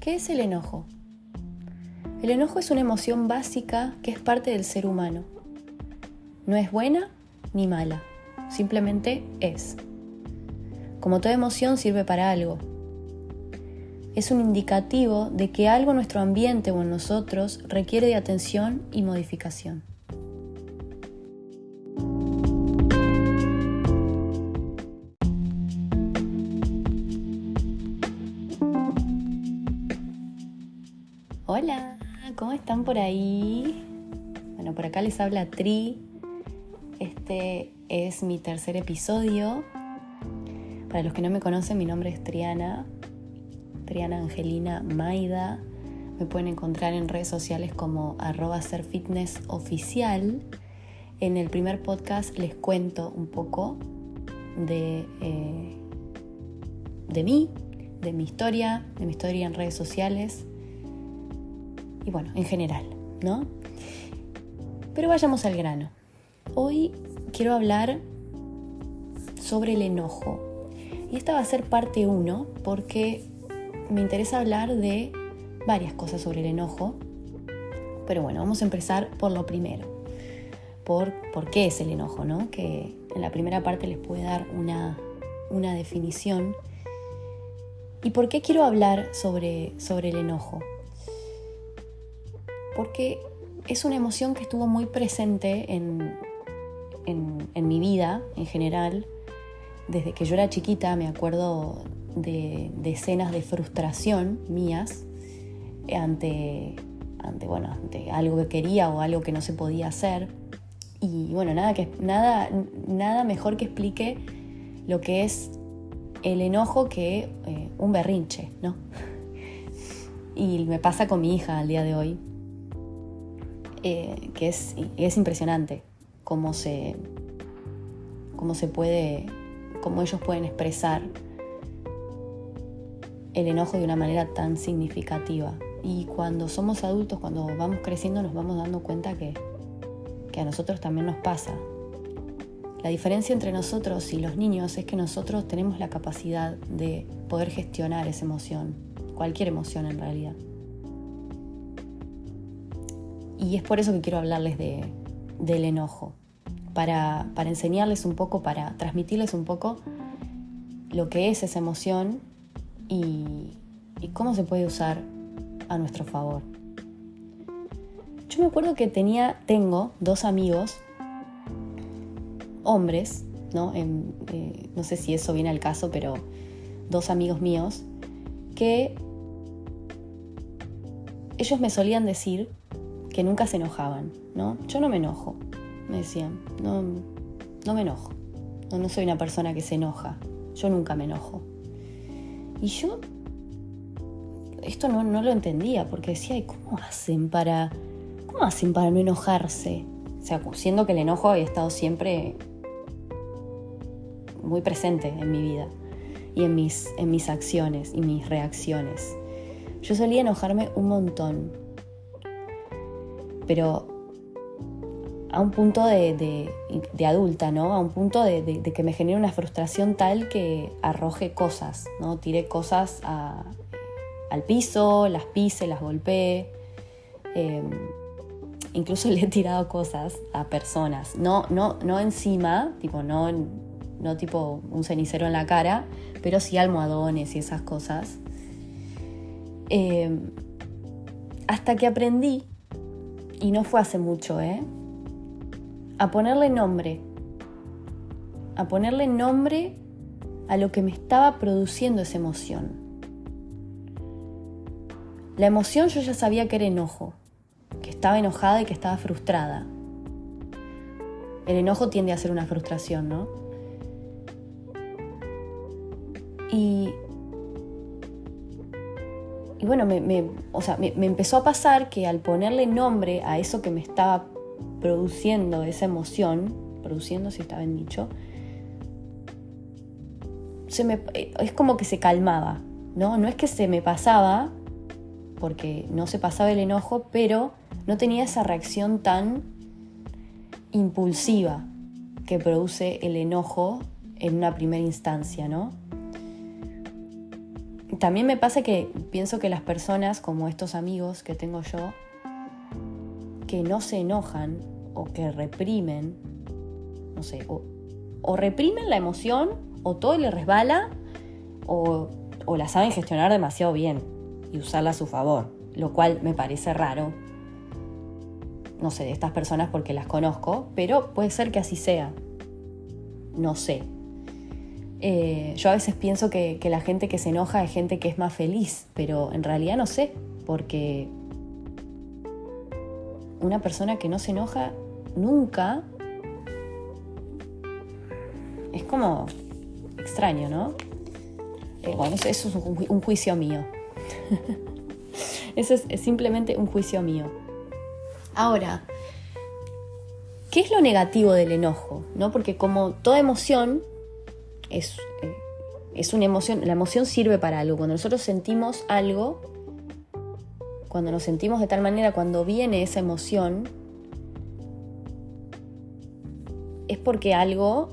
¿Qué es el enojo? El enojo es una emoción básica que es parte del ser humano. No es buena ni mala, simplemente es. Como toda emoción sirve para algo. Es un indicativo de que algo en nuestro ambiente o en nosotros requiere de atención y modificación. Hola, ¿cómo están por ahí? Bueno, por acá les habla Tri. Este es mi tercer episodio. Para los que no me conocen, mi nombre es Triana Angelina Maida. Me pueden encontrar en redes sociales como @serfitnessoficial. En el primer podcast les cuento un poco de mí, de mi historia en redes sociales y bueno, en general, ¿no? Pero vayamos al grano. Hoy quiero hablar sobre el enojo. Y esta va a ser parte 1 porque me interesa hablar de varias cosas sobre el enojo. Pero bueno, vamos a empezar por lo primero. Por qué es el enojo, ¿no? Que en la primera parte les puede dar una definición. ¿Y por qué quiero hablar sobre el enojo? Porque es una emoción que estuvo muy presente en mi vida en general. Desde que yo era chiquita me acuerdo de escenas de frustración mías ante algo que quería o algo que no se podía hacer. Y bueno, nada mejor que explique lo que es el enojo que un berrinche, ¿no? Y me pasa con mi hija al día de hoy. Que es impresionante cómo ellos pueden expresar el enojo de una manera tan significativa. Y cuando somos adultos, cuando vamos creciendo, nos vamos dando cuenta que a nosotros también nos pasa. La diferencia entre nosotros y los niños es que nosotros tenemos la capacidad de poder gestionar esa emoción, cualquier emoción en realidad. Y es por eso que quiero hablarles del enojo, para enseñarles un poco, para transmitirles un poco lo que es esa emoción y cómo se puede usar a nuestro favor. Yo me acuerdo que tengo 2 amigos, hombres, ¿no? No sé si eso viene al caso, pero 2 amigos míos, que ellos me solían decir que nunca se enojaban, ¿no? Yo no me enojo, me decían, no me enojo, no soy una persona que se enoja, yo nunca me enojo. Y yo esto no lo entendía, porque decía, ¿cómo hacen para no enojarse? O sea, siendo que el enojo había estado siempre muy presente en mi vida y en mis acciones y mis reacciones. Yo solía enojarme un montón, pero a un punto de adulta, ¿no? A un punto de que me genere una frustración tal que arroje cosas, ¿no? Tiré cosas al piso, las pise, las golpeé. Incluso le he tirado cosas a personas. No encima, tipo, no tipo un cenicero en la cara, pero sí almohadones y esas cosas. Hasta que aprendí, y no fue hace mucho, a ponerle nombre a lo que me estaba produciendo esa emoción. La emoción yo ya sabía que era enojo, que estaba enojada y que estaba frustrada. El enojo tiende a ser una frustración, ¿no? Y bueno, me empezó a pasar que al ponerle nombre a eso que me estaba produciendo esa emoción, si está bien dicho, es como que se calmaba, ¿no? No es que se me pasaba, porque no se pasaba el enojo, pero no tenía esa reacción tan impulsiva que produce el enojo en una primera instancia, ¿no? también me pasa que pienso que las personas, como estos amigos que tengo yo, que no se enojan o que reprimen, no sé, o reprimen la emoción, o todo les resbala, o la saben gestionar demasiado bien y usarla a su favor, lo cual me parece raro. No sé, de estas personas porque las conozco, pero puede ser que así sea. No sé. Yo a veces pienso que la gente que se enoja es gente que es más feliz, pero en realidad no sé, porque una persona que no se enoja nunca es como extraño, ¿no? Bueno, eso es un juicio mío. Eso es simplemente un juicio mío. Ahora, ¿qué es lo negativo del enojo? ¿No? Porque como toda emoción es una emoción, la emoción sirve para algo. Cuando nosotros sentimos algo, cuando nos sentimos de tal manera, cuando viene esa emoción, es porque algo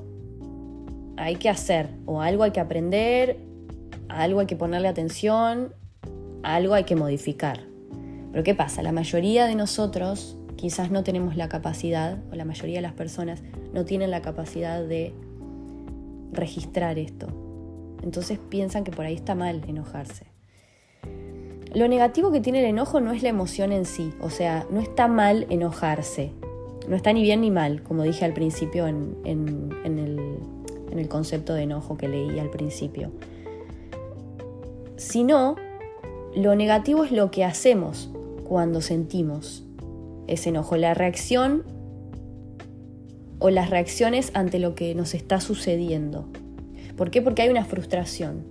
hay que hacer, o algo hay que aprender, a algo hay que ponerle atención, a algo hay que modificar. Pero ¿qué pasa? La mayoría de nosotros quizás no tenemos la capacidad, o la mayoría de las personas no tienen la capacidad de registrar esto. Entonces piensan que por ahí está mal enojarse. Lo negativo que tiene el enojo no es la emoción en sí, o sea, no está mal enojarse, no está ni bien ni mal, como dije al principio en el concepto de enojo que leí al principio. Sino, lo negativo es lo que hacemos cuando sentimos ese enojo, la reacción o las reacciones ante lo que nos está sucediendo. ¿Por qué? Porque hay una frustración,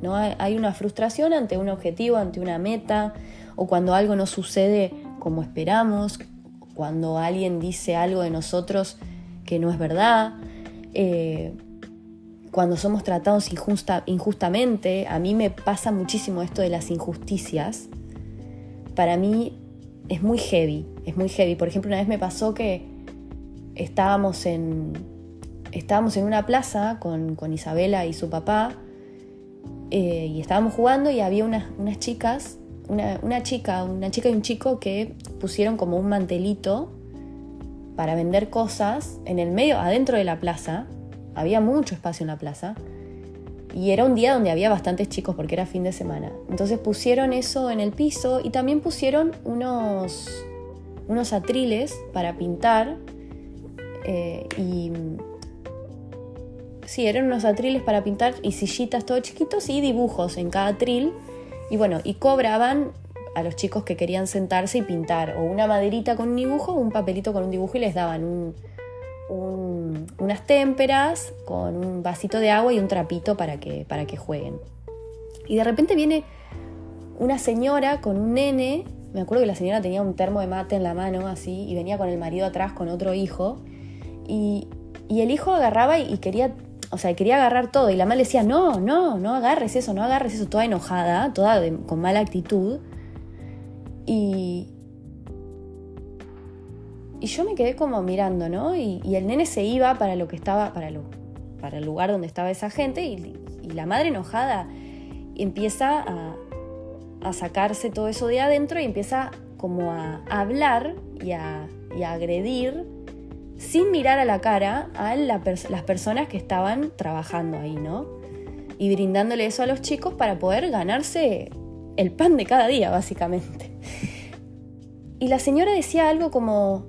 ¿no? Hay una frustración ante un objetivo, ante una meta, o cuando algo no sucede como esperamos, cuando alguien dice algo de nosotros que no es verdad, cuando somos tratados injustamente. A mí me pasa muchísimo esto de las injusticias. Para mí es muy heavy. Por ejemplo, una vez me pasó que estábamos en una plaza con Isabela y su papá, y estábamos jugando, y había unas chicas, una chica y un chico que pusieron como un mantelito para vender cosas en el medio, adentro de la plaza. Había mucho espacio en la plaza y era un día donde había bastantes chicos porque era fin de semana. Entonces pusieron eso en el piso y también pusieron unos atriles para pintar. Sí, eran unos atriles para pintar y sillitas todos chiquitos y dibujos en cada atril. Y bueno, y cobraban a los chicos que querían sentarse y pintar, o una maderita con un dibujo, o un papelito con un dibujo, y les daban unas témperas con un vasito de agua y un trapito para que jueguen. Y de repente viene una señora con un nene. Me acuerdo que la señora tenía un termo de mate en la mano así, y venía con el marido atrás con otro hijo, y el hijo agarraba y quería agarrar todo, y la mamá le decía no agarres eso, toda enojada, con mala actitud. Y yo me quedé como mirando, ¿no? Y el nene se iba para lo que estaba, para el lugar donde estaba esa gente, y la madre enojada empieza a sacarse todo eso de adentro y empieza como a hablar y a agredir sin mirar a la cara a las personas que estaban trabajando ahí, ¿no? Y brindándole eso a los chicos para poder ganarse el pan de cada día, básicamente. Y la señora decía algo como: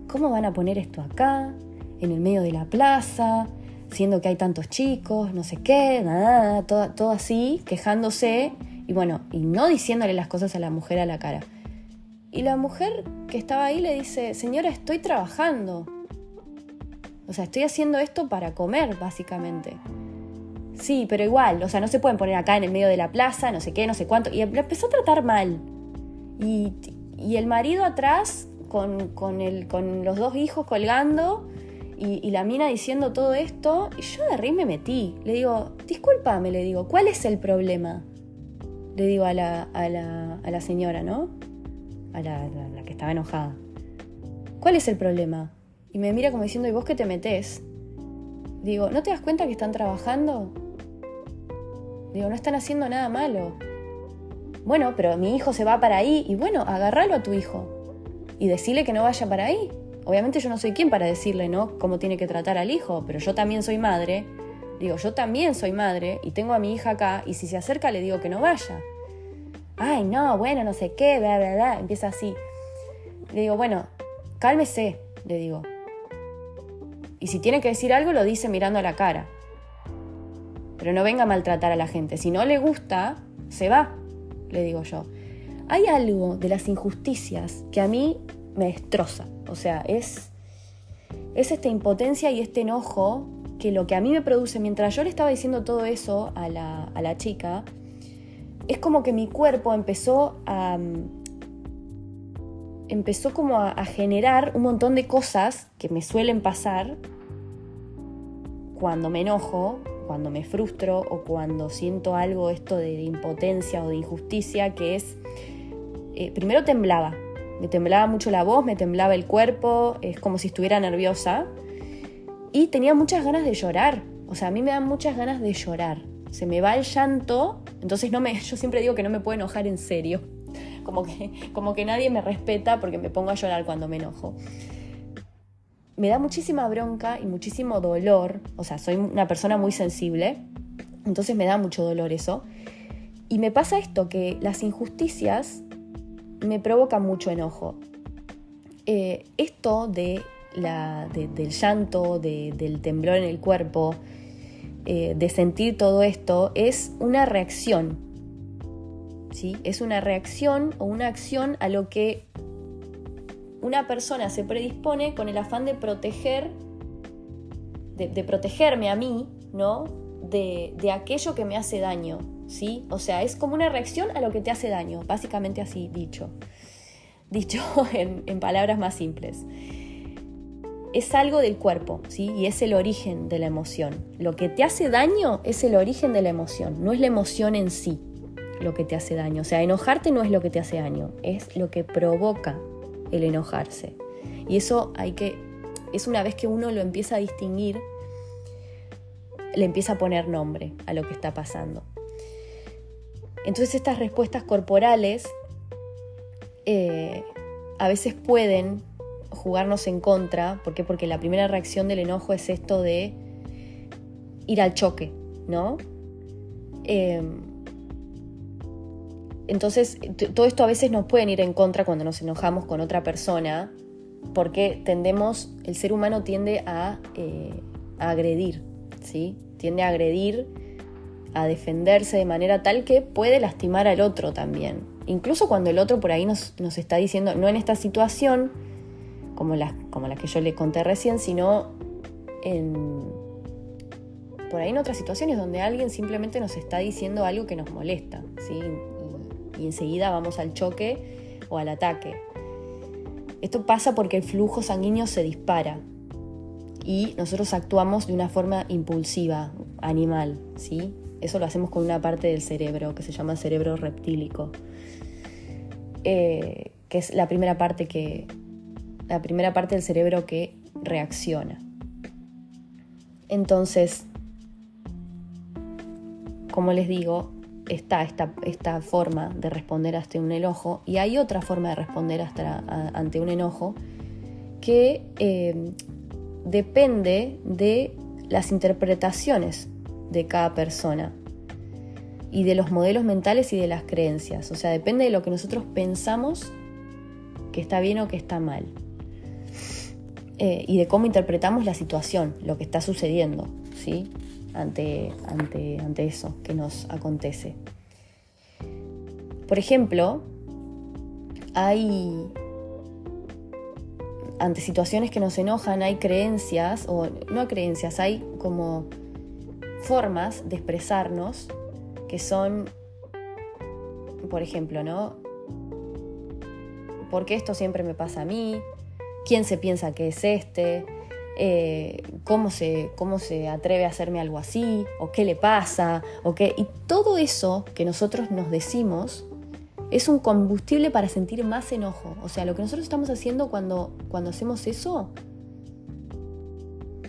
¿cómo van a poner esto acá, en el medio de la plaza, siendo que hay tantos chicos, no sé qué, nada, todo así, quejándose, y bueno, y no diciéndole las cosas a la mujer a la cara? Y la mujer que estaba ahí le dice: señora, estoy trabajando. O sea, estoy haciendo esto para comer, básicamente. Sí, pero igual, o sea, no se pueden poner acá en el medio de la plaza, no sé qué, no sé cuánto. Y la empezó a tratar mal. Y el marido atrás, con los dos hijos colgando, y la mina diciendo todo esto. Y yo de reír me metí. Le digo: discúlpame, le digo, ¿cuál es el problema? Le digo a la señora, ¿no? A la que estaba enojada. ¿Cuál es el problema? Y me mira como diciendo: ¿y vos qué te metés? Digo: ¿no te das cuenta que están trabajando? Digo, no están haciendo nada malo. Bueno, pero mi hijo se va para ahí y bueno, agárralo a tu hijo y decirle que no vaya para ahí. Obviamente yo no soy quien para decirle, ¿no?, cómo tiene que tratar al hijo, pero yo también soy madre. Digo, yo también soy madre y tengo a mi hija acá y si se acerca le digo que no vaya. Ay, no, bueno, no sé qué, bla, bla, bla. Empieza así. Le digo, bueno, cálmese, le digo. Y si tiene que decir algo, lo dice mirando a la cara. Pero no venga a maltratar a la gente. Si no le gusta, se va, le digo yo. Hay algo de las injusticias que a mí me destroza. O sea, es esta impotencia y este enojo que lo que a mí me produce mientras yo le estaba diciendo todo eso a la chica, es como que mi cuerpo empezó como a generar un montón de cosas que me suelen pasar cuando me enojo, cuando me frustro o cuando siento algo esto de impotencia o de injusticia, que es, primero temblaba. Me temblaba mucho la voz, me temblaba el cuerpo, es como si estuviera nerviosa. Y tenía muchas ganas de llorar. O sea, a mí me dan muchas ganas de llorar. Se me va el llanto, entonces yo siempre digo que no me puedo enojar en serio. Como que nadie me respeta porque me pongo a llorar cuando me enojo. Me da muchísima bronca y muchísimo dolor. O sea, soy una persona muy sensible, entonces me da mucho dolor eso. Y me pasa esto, que las injusticias me provocan mucho enojo. Esto del llanto, del temblor en el cuerpo, de sentir todo esto, es una reacción, ¿sí? Es una reacción o una acción a lo que una persona se predispone con el afán de proteger, de protegerme a mí, ¿no?, de aquello que me hace daño, ¿sí? O sea, es como una reacción a lo que te hace daño, básicamente así dicho en palabras más simples. Es algo del cuerpo, ¿sí? Y es el origen de la emoción. Lo que te hace daño es el origen de la emoción, no es la emoción en sí lo que te hace daño. O sea, enojarte no es lo que te hace daño, es lo que provoca el enojarse. Y eso es una vez que uno lo empieza a distinguir, le empieza a poner nombre a lo que está pasando. Entonces estas respuestas corporales a veces pueden jugarnos en contra. ¿Por qué? Porque la primera reacción del enojo es esto de ir al choque, ¿no? Entonces, todo esto a veces nos pueden ir en contra cuando nos enojamos con otra persona, porque el ser humano tiende a agredir, ¿sí? Tiende a agredir, a defenderse de manera tal que puede lastimar al otro también. Incluso cuando el otro por ahí nos está diciendo, no en esta situación, como la que yo le conté recién, sino por ahí en otras situaciones donde alguien simplemente nos está diciendo algo que nos molesta, ¿sí? Y enseguida vamos al choque o al ataque. Esto pasa porque el flujo sanguíneo se dispara y nosotros actuamos de una forma impulsiva, animal, ¿sí? Eso lo hacemos con una parte del cerebro que se llama cerebro reptílico, que es la primera parte del cerebro que reacciona. Entonces, como les digo, está esta forma de responder ante un enojo, y hay otra forma de responder ante un enojo que depende de las interpretaciones de cada persona y de los modelos mentales y de las creencias. O sea, depende de lo que nosotros pensamos que está bien o que está mal, y de cómo interpretamos la situación, lo que está sucediendo, ¿sí? ante eso que nos acontece. Por ejemplo, ante situaciones que nos enojan, hay creencias, o no creencias, hay como formas de expresarnos que son, por ejemplo, ¿no? ¿Por qué esto siempre me pasa a mí? ¿Quién se piensa que es este? ¿Cómo se atreve a hacerme algo así? ¿O qué le pasa? ¿O qué? Y todo eso que nosotros nos decimos es un combustible para sentir más enojo. O sea, lo que nosotros estamos haciendo cuando hacemos eso,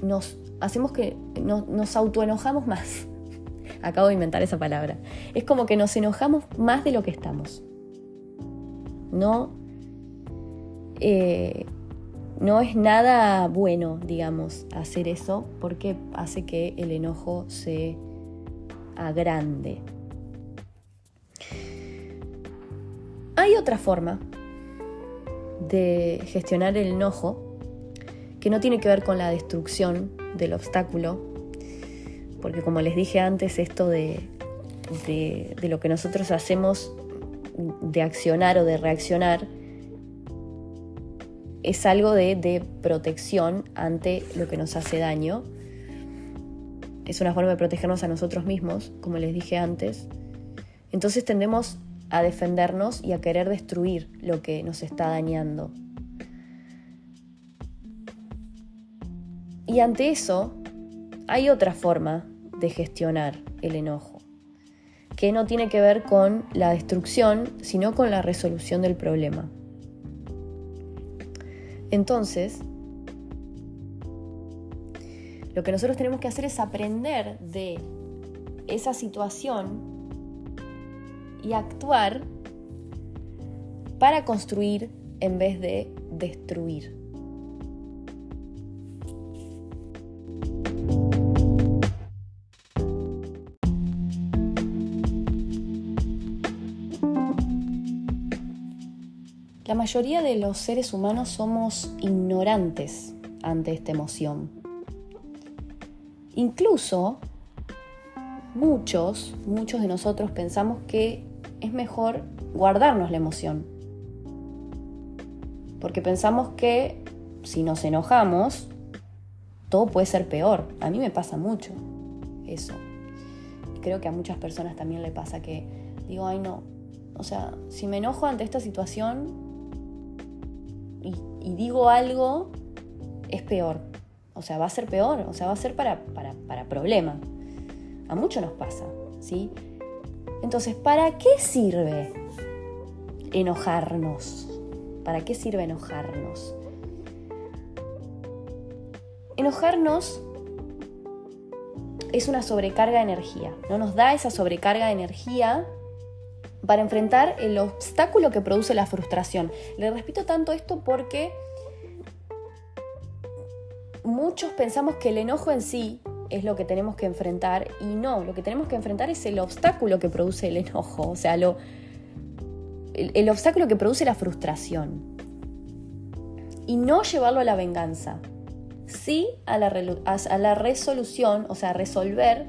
nos autoenojamos más. Acabo de inventar esa palabra. Es como que nos enojamos más de lo que estamos. No es nada bueno, digamos, hacer eso, porque hace que el enojo se agrande. Hay otra forma de gestionar el enojo que no tiene que ver con la destrucción del obstáculo, porque como les dije antes, esto de lo que nosotros hacemos, de accionar o de reaccionar, es algo de protección ante lo que nos hace daño. Es una forma de protegernos a nosotros mismos, como les dije antes. Entonces tendemos a defendernos y a querer destruir lo que nos está dañando. Y ante eso, hay otra forma de gestionar el enojo, que no tiene que ver con la destrucción, sino con la resolución del problema. Entonces, lo que nosotros tenemos que hacer es aprender de esa situación y actuar para construir en vez de destruir. La mayoría de los seres humanos somos ignorantes ante esta emoción. Incluso muchos de nosotros pensamos que es mejor guardarnos la emoción. Porque pensamos que si nos enojamos, todo puede ser peor. A mí me pasa mucho eso. Y creo que a muchas personas también le pasa que digo, ay no, o sea, si me enojo ante esta situación y digo algo, es peor. O sea, va a ser peor, o sea, va a ser para problema. A muchos nos pasa, ¿sí? Entonces, ¿para qué sirve enojarnos? ¿Para qué sirve enojarnos? Enojarnos es una sobrecarga de energía, ¿no? Nos da esa sobrecarga de energía para enfrentar el obstáculo que produce la frustración. Le repito tanto esto porque muchos pensamos que el enojo en sí es lo que tenemos que enfrentar, y no, lo que tenemos que enfrentar es el obstáculo que produce el enojo, o sea, el obstáculo que produce la frustración. Y no llevarlo a la venganza, sí a la resolución, o sea, a resolver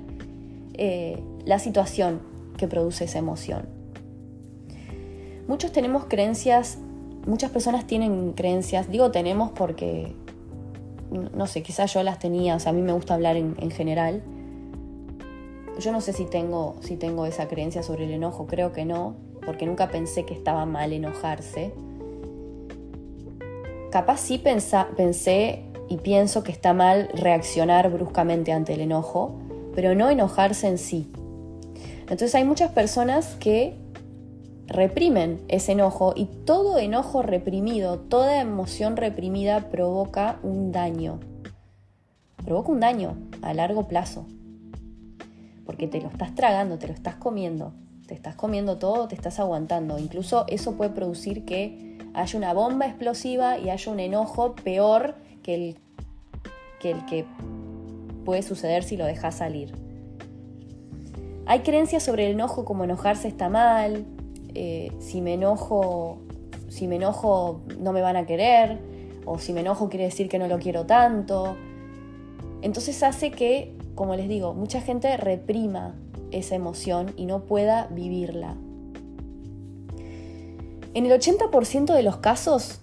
la situación que produce esa emoción. Muchas personas tienen creencias, digo tenemos porque no sé, quizás yo las tenía, o sea, a mí me gusta hablar en general. Yo no sé si tengo esa creencia sobre el enojo, creo que no, porque nunca pensé que estaba mal enojarse. Capaz sí pensé y pienso que está mal reaccionar bruscamente ante el enojo, pero no enojarse en sí. Entonces hay muchas personas que reprimen ese enojo, y todo enojo reprimido, toda emoción reprimida provoca un daño a largo plazo, porque te lo estás tragando, te lo estás comiendo, te estás comiendo todo, te estás aguantando. Incluso eso puede producir que haya una bomba explosiva y haya un enojo peor que el que puede suceder si lo dejas salir. Hay creencias sobre el enojo como enojarse está mal, si me enojo no me van a querer, o si me enojo quiere decir que no lo quiero tanto. Entonces hace que, como les digo, mucha gente reprima esa emoción y no pueda vivirla. En el 80% de los casos,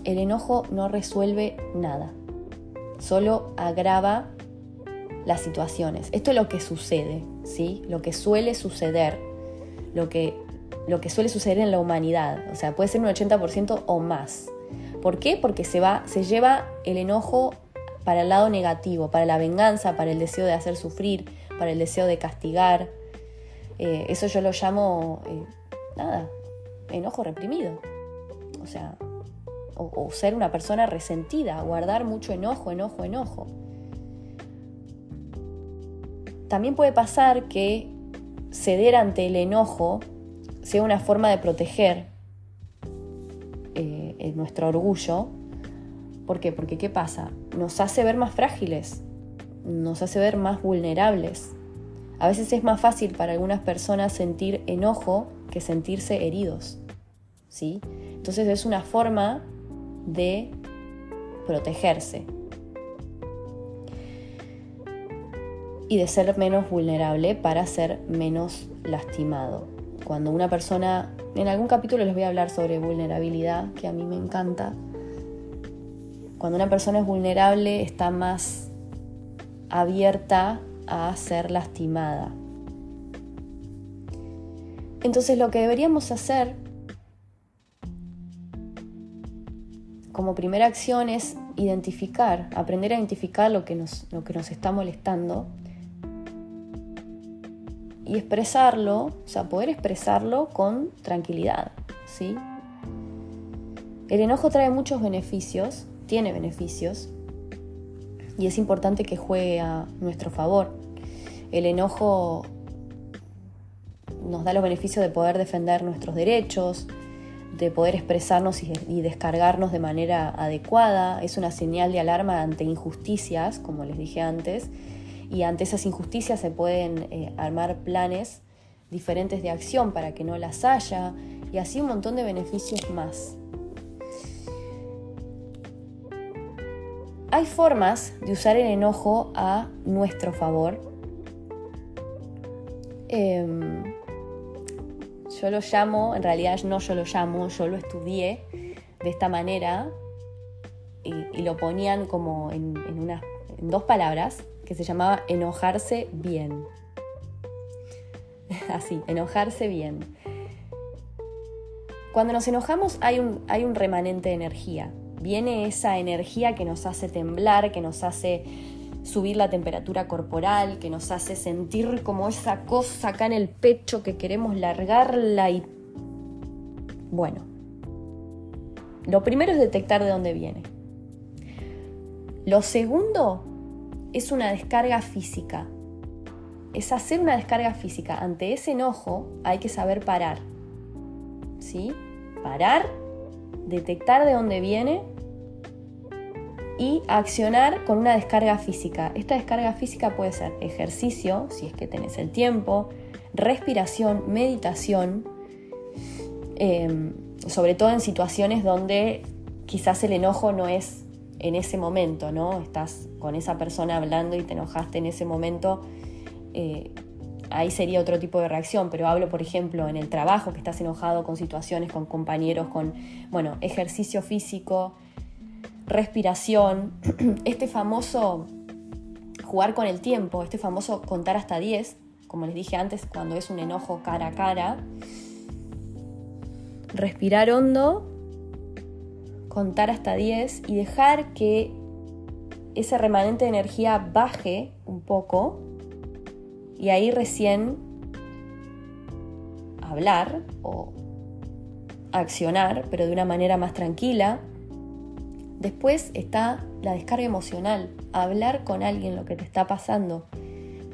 el enojo no resuelve nada, solo agrava las situaciones. Esto es lo que sucede, ¿sí? Lo que suele suceder, lo que suele suceder en la humanidad. O sea, puede ser un 80% o más. ¿Por qué? Porque se lleva el enojo para el lado negativo, para la venganza, para el deseo de hacer sufrir, para el deseo de castigar. Eso yo lo llamo, enojo reprimido. O sea, o ser una persona resentida, guardar mucho enojo. también puede pasar que ceder ante el enojo sea una forma de proteger nuestro orgullo. ¿Por qué? Porque ¿qué pasa? Nos hace ver más frágiles, nos hace ver más vulnerables. A veces es más fácil para algunas personas sentir enojo que sentirse heridos, ¿sí? Entonces es una forma de protegerse y de ser menos vulnerable para ser menos lastimado. Cuando una persona, en algún capítulo les voy a hablar sobre vulnerabilidad, que a mí me encanta. Cuando una persona es vulnerable está más abierta a ser lastimada. Entonces lo que deberíamos hacer como primera acción es aprender a identificar lo que nos está molestando y expresarlo, o sea, poder expresarlo con tranquilidad, ¿sí? El enojo trae muchos beneficios, tiene beneficios, y es importante que juegue a nuestro favor. El enojo nos da los beneficios de poder defender nuestros derechos, de poder expresarnos y descargarnos de manera adecuada. Es una señal de alarma ante injusticias, como les dije antes, y ante esas injusticias se pueden armar planes diferentes de acción para que no las haya, y así un montón de beneficios más. Hay formas de usar el enojo a nuestro favor. Yo lo llamo, en realidad no yo lo llamo, yo lo estudié de esta manera y lo ponían como en 2 palabras, que se llamaba enojarse bien. Así, enojarse bien. Cuando nos enojamos hay un remanente de energía. Viene esa energía que nos hace temblar, que nos hace subir la temperatura corporal, que nos hace sentir como esa cosa acá en el pecho que queremos largarla y... Bueno, lo primero es detectar de dónde viene. Lo segundo es una descarga física. Es hacer una descarga física. Ante ese enojo hay que saber parar, ¿sí? Parar, detectar de dónde viene y accionar con una descarga física. Esta descarga física puede ser ejercicio, si es que tenés el tiempo, respiración, meditación, sobre todo en situaciones donde quizás el enojo no es en ese momento, ¿no? Estás con esa persona hablando y te enojaste en ese momento, ahí sería otro tipo de reacción, pero hablo, por ejemplo, en el trabajo, que estás enojado con situaciones, con compañeros, con, ejercicio físico, respiración, este famoso jugar con el tiempo, este famoso contar hasta 10, como les dije antes, cuando es un enojo cara a cara, respirar hondo, contar hasta 10 y dejar que ese remanente de energía baje un poco y ahí recién hablar o accionar, pero de una manera más tranquila. Después está la descarga emocional, hablar con alguien lo que te está pasando,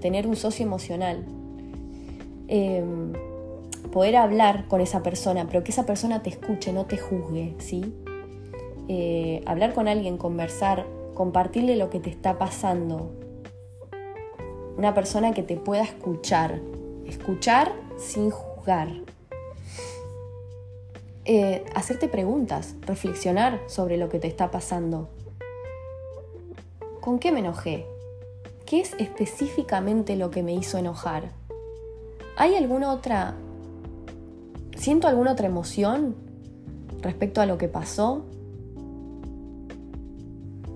tener un socio emocional, poder hablar con esa persona, pero que esa persona te escuche, no te juzgue, ¿sí? Hablar con alguien, conversar, compartirle lo que te está pasando. Una persona que te pueda escuchar sin juzgar. Hacerte preguntas, reflexionar sobre lo que te está pasando. ¿Con qué me enojé? ¿Qué es específicamente lo que me hizo enojar? ¿Siento alguna otra emoción respecto a lo que pasó?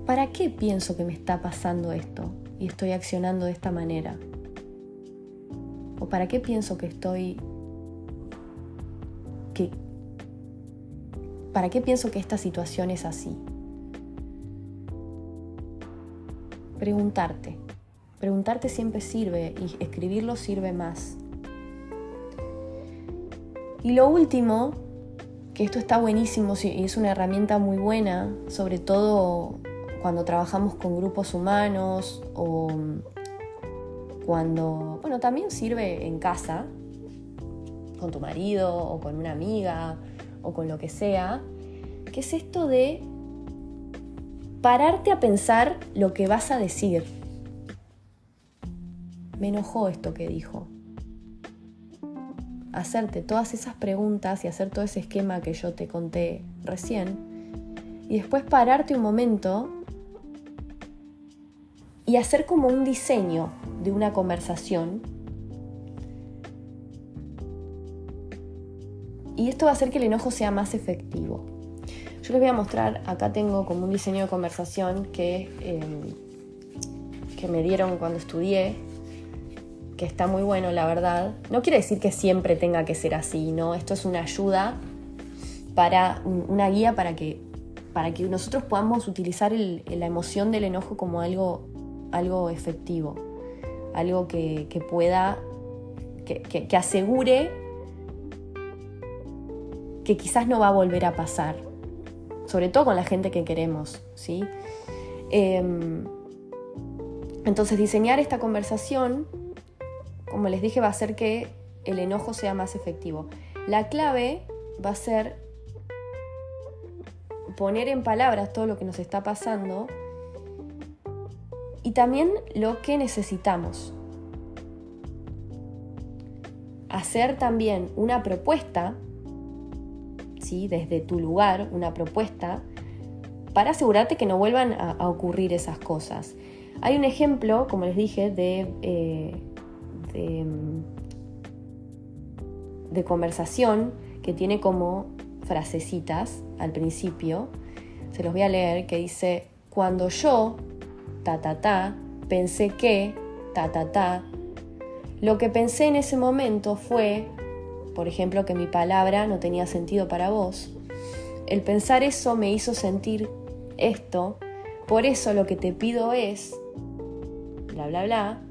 ¿Para qué pienso que me está pasando esto y estoy accionando de esta manera? ¿O para qué pienso ¿Para qué pienso que esta situación es así? Preguntarte siempre sirve y escribirlo sirve más. Y lo último, que esto está buenísimo y es una herramienta muy buena, sobre todo cuando trabajamos con grupos humanos o cuando, bueno, también sirve en casa, con tu marido o con una amiga o con lo que sea, que es esto de pararte a pensar lo que vas a decir. Me enojó esto que dijo. Hacerte todas esas preguntas y hacer todo ese esquema que yo te conté recién, y después pararte un momento y hacer como un diseño de una conversación. Y esto va a hacer que el enojo sea más efectivo. Yo les voy a mostrar, acá tengo como un diseño de conversación que me dieron cuando estudié, que está muy bueno, la verdad. No quiere decir que siempre tenga que ser así, ¿no? Esto es una ayuda, una guía para que nosotros podamos utilizar la emoción del enojo como algo efectivo, algo que pueda, que asegure que quizás no va a volver a pasar, sobre todo con la gente que queremos, ¿sí? Entonces, diseñar esta conversación, como les dije, va a hacer que el enojo sea más efectivo. La clave va a ser poner en palabras todo lo que nos está pasando y también lo que necesitamos. Hacer también una propuesta, ¿sí? Desde tu lugar, una propuesta para asegurarte que no vuelvan a ocurrir esas cosas. Hay un ejemplo, como les dije, de conversación que tiene como frasecitas al principio. Se los voy a leer, que dice: cuando yo, pensé que, lo que pensé en ese momento fue, por ejemplo, que mi palabra no tenía sentido para vos. El pensar eso me hizo sentir esto, por eso lo que te pido es, bla, bla, bla.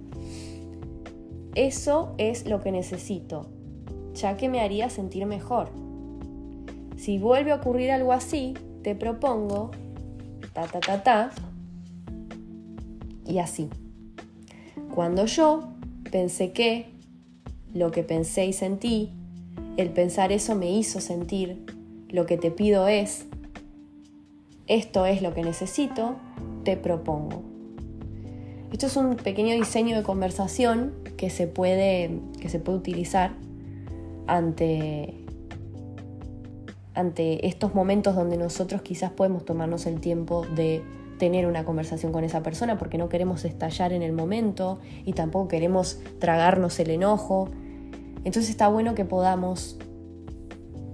Eso es lo que necesito, ya que me haría sentir mejor. Si vuelve a ocurrir algo así, te propongo, y así. Cuando yo pensé que, lo que pensé y sentí, el pensar eso me hizo sentir, lo que te pido es, esto es lo que necesito, te propongo. Esto es un pequeño diseño de conversación que se puede utilizar ante estos momentos donde nosotros quizás podemos tomarnos el tiempo de tener una conversación con esa persona, porque no queremos estallar en el momento y tampoco queremos tragarnos el enojo. Entonces está bueno que podamos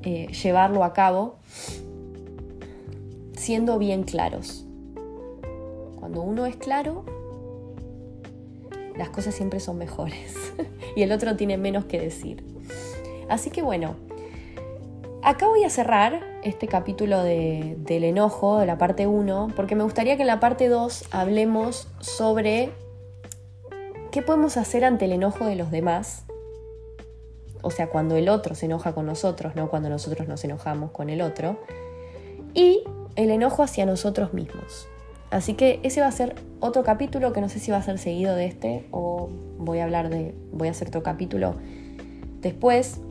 llevarlo a cabo siendo bien claros. Cuando uno es claro, las cosas siempre son mejores y el otro tiene menos que decir. Así que bueno, acá voy a cerrar este capítulo del enojo, de la parte 1, porque me gustaría que en la parte 2 hablemos sobre qué podemos hacer ante el enojo de los demás. O sea, cuando el otro se enoja con nosotros, no cuando nosotros nos enojamos con el otro. Y el enojo hacia nosotros mismos. Así que ese va a ser otro capítulo, que no sé si va a ser seguido de este o voy a hacer otro capítulo después.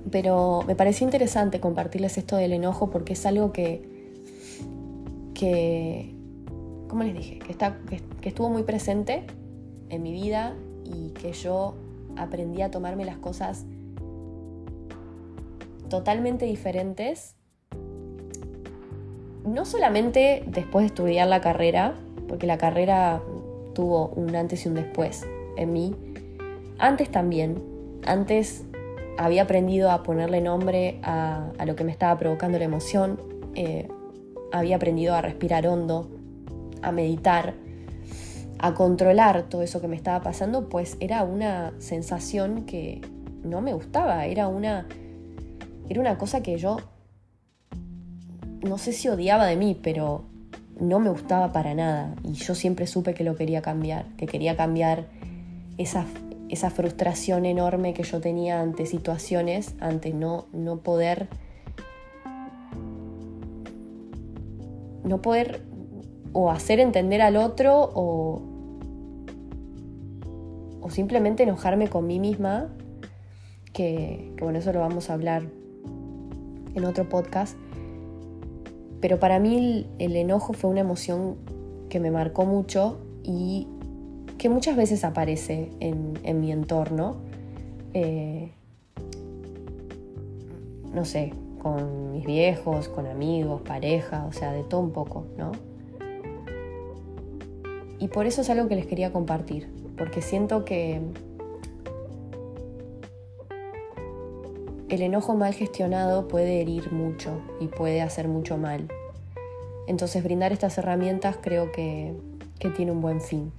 Pero me pareció interesante compartirles esto del enojo, porque es algo que como les dije, que estuvo muy presente en mi vida y que yo aprendí a tomarme las cosas totalmente diferentes. No solamente después de estudiar la carrera, porque la carrera tuvo un antes y un después en mí. Antes también. Antes había aprendido a ponerle nombre a lo que me estaba provocando la emoción. Había aprendido a respirar hondo, a meditar, a controlar todo eso que me estaba pasando, pues era una sensación que no me gustaba. Era una cosa que yo no sé si odiaba de mí, pero no me gustaba para nada. Y yo siempre supe que lo quería cambiar, que quería cambiar esa frustración enorme que yo tenía ante situaciones, ante no poder o hacer entender al otro o simplemente enojarme con mí misma, que bueno, eso lo vamos a hablar en otro podcast. Pero para mí el enojo fue una emoción que me marcó mucho y que muchas veces aparece en mi entorno. No sé, con mis viejos, con amigos, pareja, o sea, de todo un poco, ¿no? Y por eso es algo que les quería compartir, porque siento que el enojo mal gestionado puede herir mucho y puede hacer mucho mal. Entonces brindar estas herramientas creo que tiene un buen fin.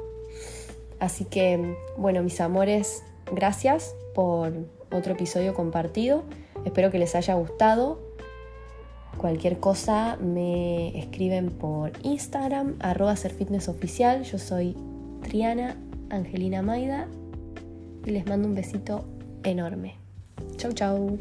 Así que, bueno, mis amores, gracias por otro episodio compartido. Espero que les haya gustado. Cualquier cosa me escriben por Instagram, @serfitnessoficial. Yo soy Triana Angelina Maida y les mando un besito enorme. Chau, chau.